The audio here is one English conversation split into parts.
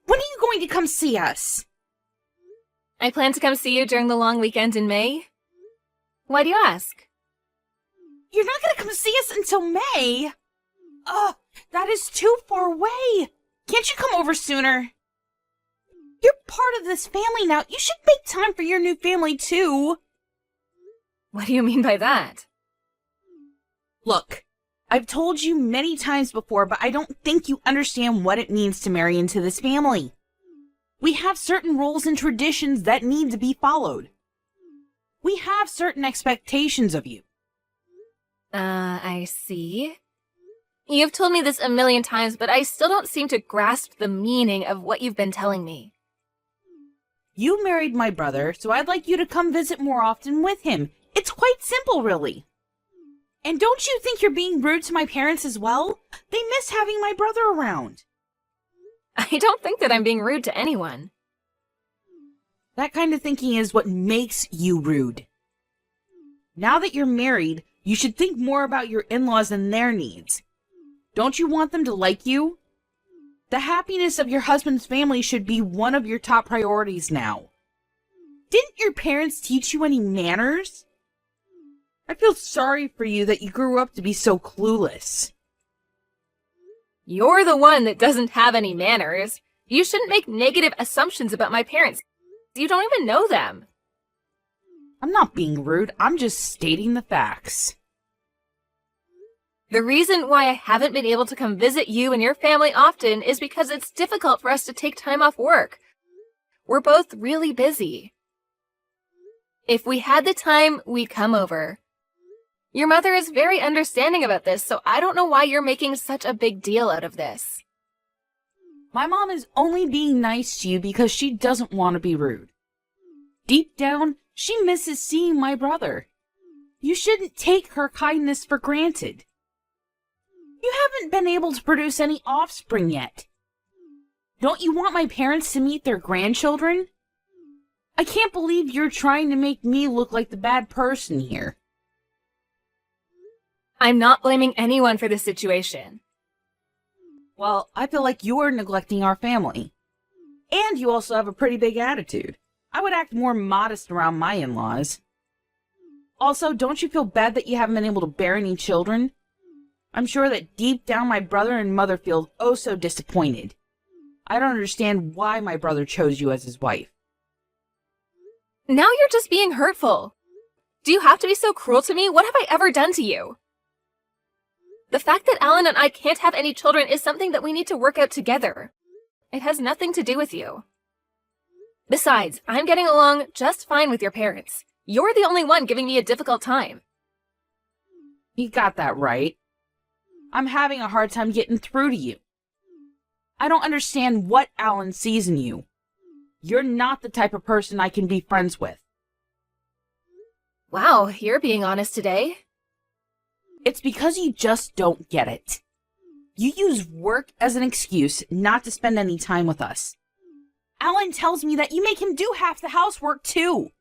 When are you going to come see us? I plan to come see you during the long weekend in May. Why do you ask? You're not going to come see us until May? Ugh, that is too far away. Can't you come over sooner? You're part of this family now. You should make time for your new family, too. What do you mean by that? Look, I've told you many times before, but I don't think you understand what it means to marry into this family. We have certain rules and traditions that need to be followed. We have certain expectations of you. I see. You've told me this a million times, but I still don't seem to grasp the meaning of what you've been telling me. You married my brother, so I'd like you to come visit more often with him. It's quite simple, really. And don't you think you're being rude to my parents as well? They miss having my brother around. I don't think that I'm being rude to anyone. That kind of thinking is what makes you rude. Now that you're married, you should think more about your in-laws and their needs. Don't you want them to like you? The happiness of your husband's family should be one of your top priorities now. Didn't your parents teach you any manners? I feel sorry for you that you grew up to be so clueless. You're the one that doesn't have any manners. You shouldn't make negative assumptions about my parents. You don't even know them. I'm not being rude. I'm just stating the facts. The reason why I haven't been able to come visit you and your family often is because it's difficult for us to take time off work. We're both really busy. If we had the time, we'd come over. Your mother is very understanding about this, so I don't know why you're making such a big deal out of this. My mom is only being nice to you because she doesn't want to be rude. Deep down, she misses seeing my brother. You shouldn't take her kindness for granted. You haven't been able to produce any offspring yet. Don't you want my parents to meet their grandchildren? I can't believe you're trying to make me look like the bad person here. I'm not blaming anyone for this situation. Well, I feel like you're neglecting our family. And you also have a pretty big attitude. I would act more modest around my in-laws. Also, don't you feel bad that you haven't been able to bear any children? I'm sure that deep down my brother and mother feel oh so disappointed. I don't understand why my brother chose you as his wife. Now you're just being hurtful. Do you have to be so cruel to me? What have I ever done to you? The fact that Alan and I can't have any children is something that we need to work out together. It has nothing to do with you. Besides, I'm getting along just fine with your parents. You're the only one giving me a difficult time. You got that right. I'm having a hard time getting through to you. I don't understand what Alan sees in you. You're not the type of person I can be friends with. Wow, you're being honest today. It's because you just don't get it. You use work as an excuse not to spend any time with us. Alan tells me that you make him do half the housework too.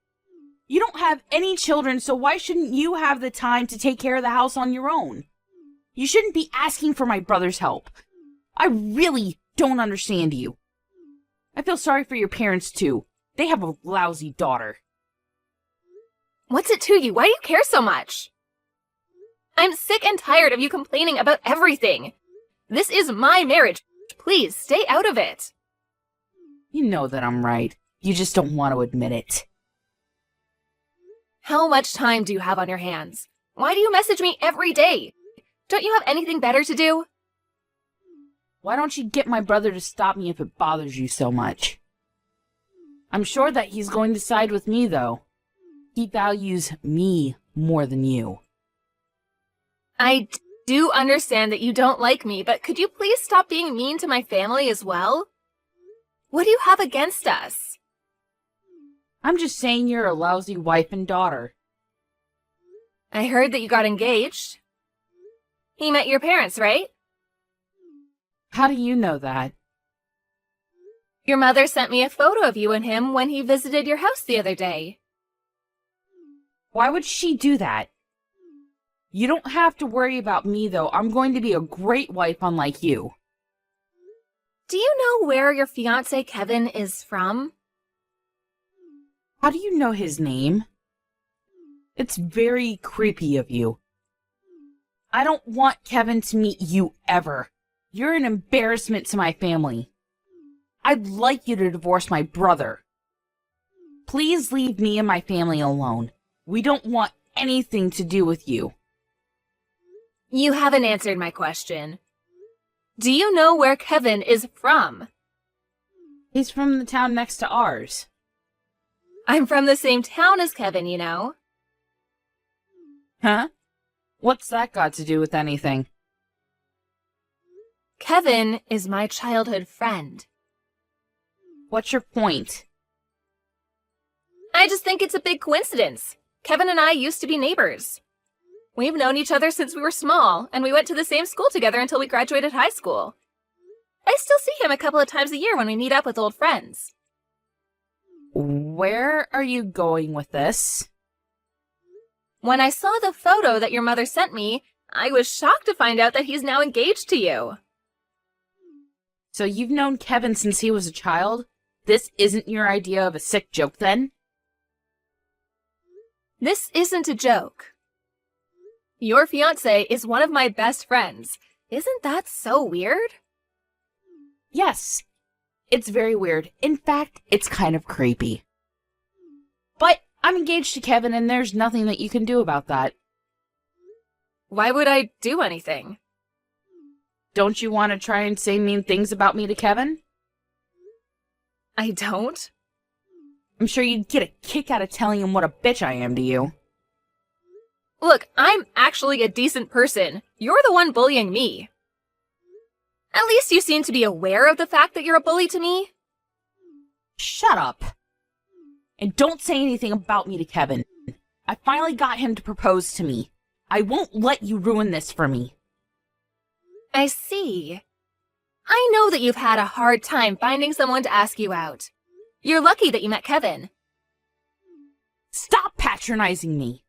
You don't have any children, so why shouldn't you have the time to take care of the house on your own? You shouldn't be asking for my brother's help. I really don't understand you. I feel sorry for your parents too. They have a lousy daughter. What's it to you? Why do you care so much? I'm sick and tired of you complaining about everything. This is my marriage. Please, stay out of it. You know that I'm right. You just don't want to admit it. How much time do you have on your hands? Why do you message me every day? Don't you have anything better to do? Why don't you get my brother to stop me if it bothers you so much? I'm sure that he's going to side with me, though. He values me more than you. I do understand that you don't like me, but could you please stop being mean to my family as well? What do you have against us? I'm just saying you're a lousy wife and daughter. I heard that you got engaged. He met your parents, right? How do you know that? Your mother sent me a photo of you and him when he visited your house the other day. Why would she do that? You don't have to worry about me, though. I'm going to be a great wife unlike you. Do you know where your fiancé Kevin is from? How do you know his name? It's very creepy of you. I don't want Kevin to meet you ever. You're an embarrassment to my family. I'd like you to divorce my brother. Please leave me and my family alone. We don't want anything to do with you. You haven't answered my question. Do you know where Kevin is from? He's from the town next to ours. I'm from the same town as Kevin, you know. Huh? What's that got to do with anything? Kevin is my childhood friend. What's your point? I just think it's a big coincidence. Kevin and I used to be neighbors. We've known each other since we were small, and we went to the same school together until we graduated high school. I still see him a couple of times a year when we meet up with old friends. Where are you going with this? When I saw the photo that your mother sent me, I was shocked to find out that he's now engaged to you. So you've known Kevin since he was a child? This isn't your idea of a sick joke, then? This isn't a joke. Your fiancé is one of my best friends. Isn't that so weird? Yes. It's very weird. In fact, it's kind of creepy. But I'm engaged to Kevin, and there's nothing that you can do about that. Why would I do anything? Don't you want to try and say mean things about me to Kevin? I don't. I'm sure you'd get a kick out of telling him what a bitch I am to you. Look, I'm actually a decent person. You're the one bullying me. At least you seem to be aware of the fact that you're a bully to me. Shut up. And don't say anything about me to Kevin. I finally got him to propose to me. I won't let you ruin this for me. I see. I know that you've had a hard time finding someone to ask you out. You're lucky that you met Kevin. Stop patronizing me.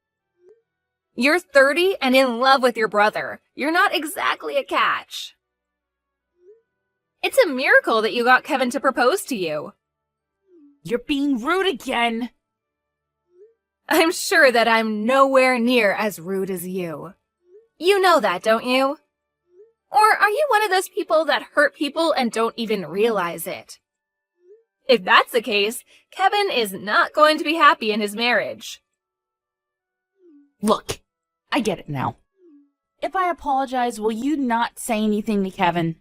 You're 30 and in love with your brother. You're not exactly a catch. It's a miracle that you got Kevin to propose to you. You're being rude again. I'm sure that I'm nowhere near as rude as you. You know that, don't you? Or are you one of those people that hurt people and don't even realize it? If that's the case, Kevin is not going to be happy in his marriage. Look, I get it now. If I apologize, will you not say anything to Kevin?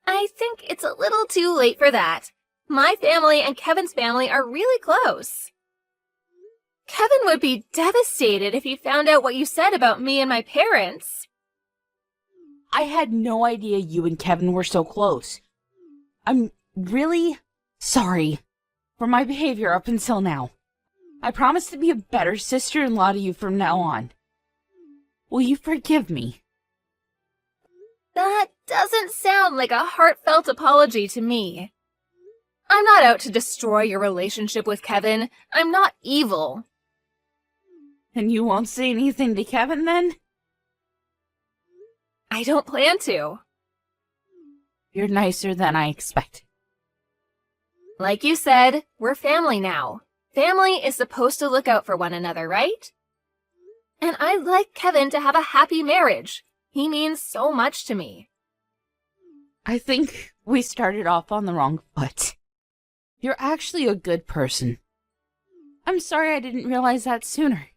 I think it's a little too late for that. My family and Kevin's family are really close. Kevin would be devastated if he found out what you said about me and my parents. I had no idea you and Kevin were so close. I'm really sorry for my behavior up until now. I promise to be a better sister-in-law to you from now on. Will you forgive me? That doesn't sound like a heartfelt apology to me. I'm not out to destroy your relationship with Kevin. I'm not evil. And you won't say anything to Kevin then? I don't plan to. You're nicer than I expected. Like you said, we're family now. Family is supposed to look out for one another, right? And I'd like Kevin to have a happy marriage. He means so much to me. I think we started off on the wrong foot. You're actually a good person. I'm sorry I didn't realize that sooner.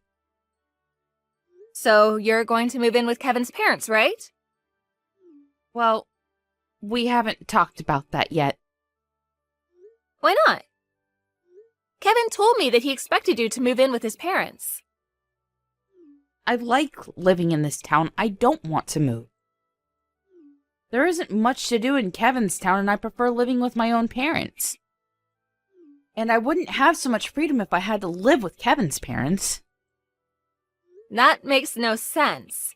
So you're going to move in with Kevin's parents, right? Well, we haven't talked about that yet. Why not? Kevin told me that he expected you to move in with his parents. I like living in this town. I don't want to move. There isn't much to do in Kevin's town, and I prefer living with my own parents. And I wouldn't have so much freedom if I had to live with Kevin's parents. That makes no sense.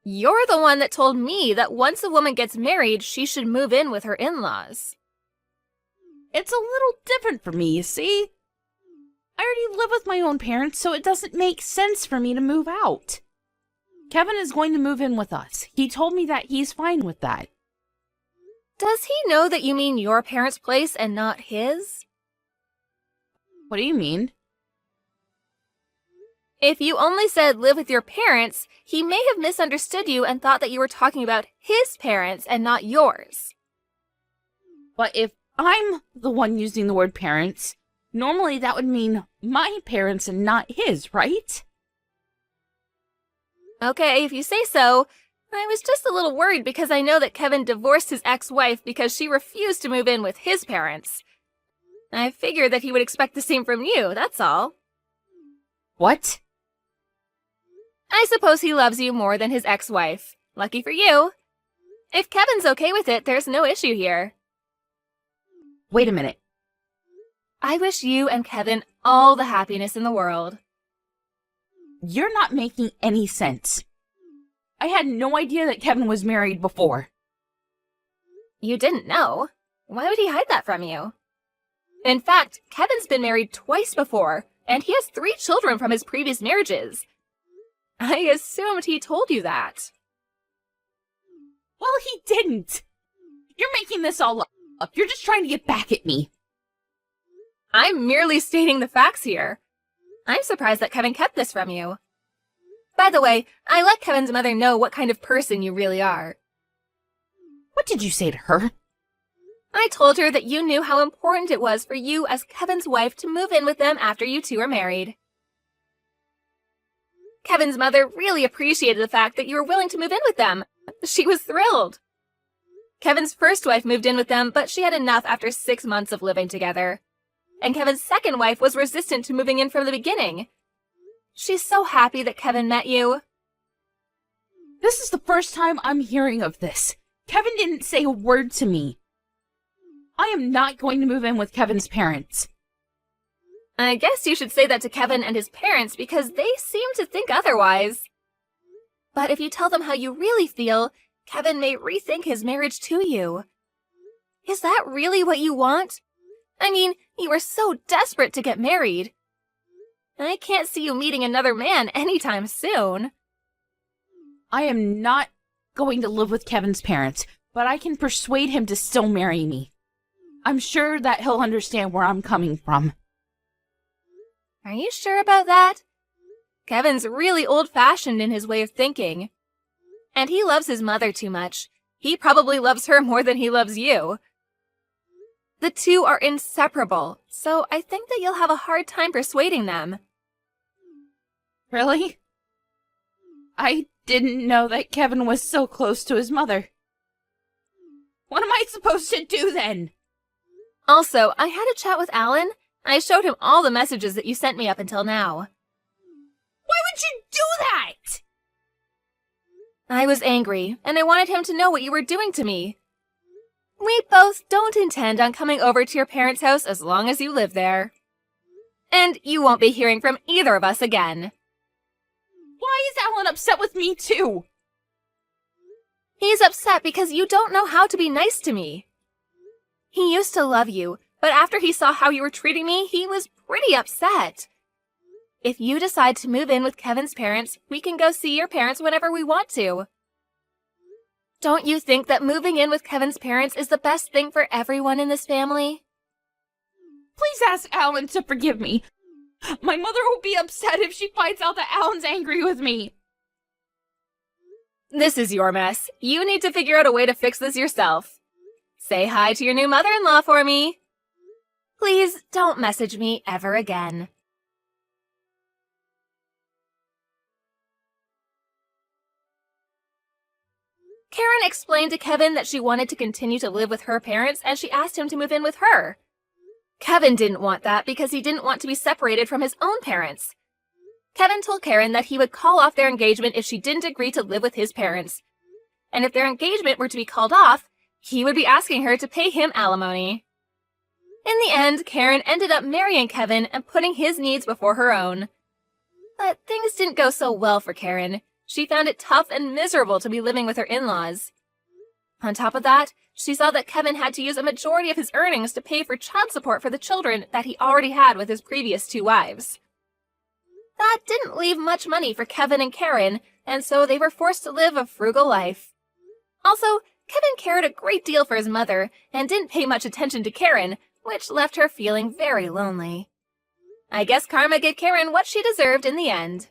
You're the one that told me that once a woman gets married, she should move in with her in-laws. It's a little different for me, you see? I already live with my own parents, so it doesn't make sense for me to move out. Kevin is going to move in with us. He told me that he's fine with that. Does he know that you mean your parents' place and not his? What do you mean? If you only said live with your parents, he may have misunderstood you and thought that you were talking about his parents and not yours. But if I'm the one using the word parents, normally that would mean my parents and not his, right? Okay, if you say so. I was just a little worried because I know that Kevin divorced his ex-wife because she refused to move in with his parents. I figured that he would expect the same from you, that's all. What? I suppose he loves you more than his ex-wife. Lucky for you. If Kevin's okay with it, there's no issue here. Wait a minute. I wish you and Kevin all the happiness in the world. You're not making any sense. I had no idea that Kevin was married before. You didn't know? Why would he hide that from you? In fact, Kevin's been married twice before, and he has 3 children from his previous marriages. I assumed he told you that. Well, he didn't. You're making this all up. You're just trying to get back at me. I'm merely stating the facts here. I'm surprised that Kevin kept this from you. By the way, I let Kevin's mother know what kind of person you really are. What did you say to her? I told her that you knew how important it was for you as Kevin's wife to move in with them after you two are married. Kevin's mother really appreciated the fact that you were willing to move in with them. She was thrilled. Kevin's first wife moved in with them, but she had enough after 6 months of living together. And Kevin's second wife was resistant to moving in from the beginning. She's so happy that Kevin met you. This is the first time I'm hearing of this. Kevin didn't say a word to me. I am not going to move in with Kevin's parents. I guess you should say that to Kevin and his parents because they seem to think otherwise. But if you tell them how you really feel, Kevin may rethink his marriage to you. Is that really what you want? I mean, you were so desperate to get married. I can't see you meeting another man anytime soon. I am not going to live with Kevin's parents, but I can persuade him to still marry me. I'm sure that he'll understand where I'm coming from. Are you sure about that? Kevin's really old-fashioned in his way of thinking. And he loves his mother too much. He probably loves her more than he loves you. The two are inseparable, so I think that you'll have a hard time persuading them. Really? I didn't know that Kevin was so close to his mother. What am I supposed to do then? Also, I had a chat with Alan. I showed him all the messages that you sent me up until now. Why would you do that? I was angry, and I wanted him to know what you were doing to me. We both don't intend on coming over to your parents' house as long as you live there. And you won't be hearing from either of us again. Why is Alan upset with me too? He's upset because you don't know how to be nice to me. He used to love you, but after he saw how you were treating me, he was pretty upset. If you decide to move in with Kevin's parents, we can go see your parents whenever we want to. Don't you think that moving in with Kevin's parents is the best thing for everyone in this family? Please ask Alan to forgive me. My mother will be upset if she finds out that Alan's angry with me. This is your mess. You need to figure out a way to fix this yourself. Say hi to your new mother-in-law for me. Please don't message me ever again. Karen explained to Kevin that she wanted to continue to live with her parents and she asked him to move in with her. Kevin didn't want that because he didn't want to be separated from his own parents. Kevin told Karen that he would call off their engagement if she didn't agree to live with his parents. And if their engagement were to be called off, he would be asking her to pay him alimony. In the end, Karen ended up marrying Kevin and putting his needs before her own. But things didn't go so well for Karen. She found it tough and miserable to be living with her in-laws. On top of that, she saw that Kevin had to use a majority of his earnings to pay for child support for the children that he already had with his previous 2 wives. That didn't leave much money for Kevin and Karen, and so they were forced to live a frugal life. Also, Kevin cared a great deal for his mother and didn't pay much attention to Karen, which left her feeling very lonely. I guess karma gave Karen what she deserved in the end.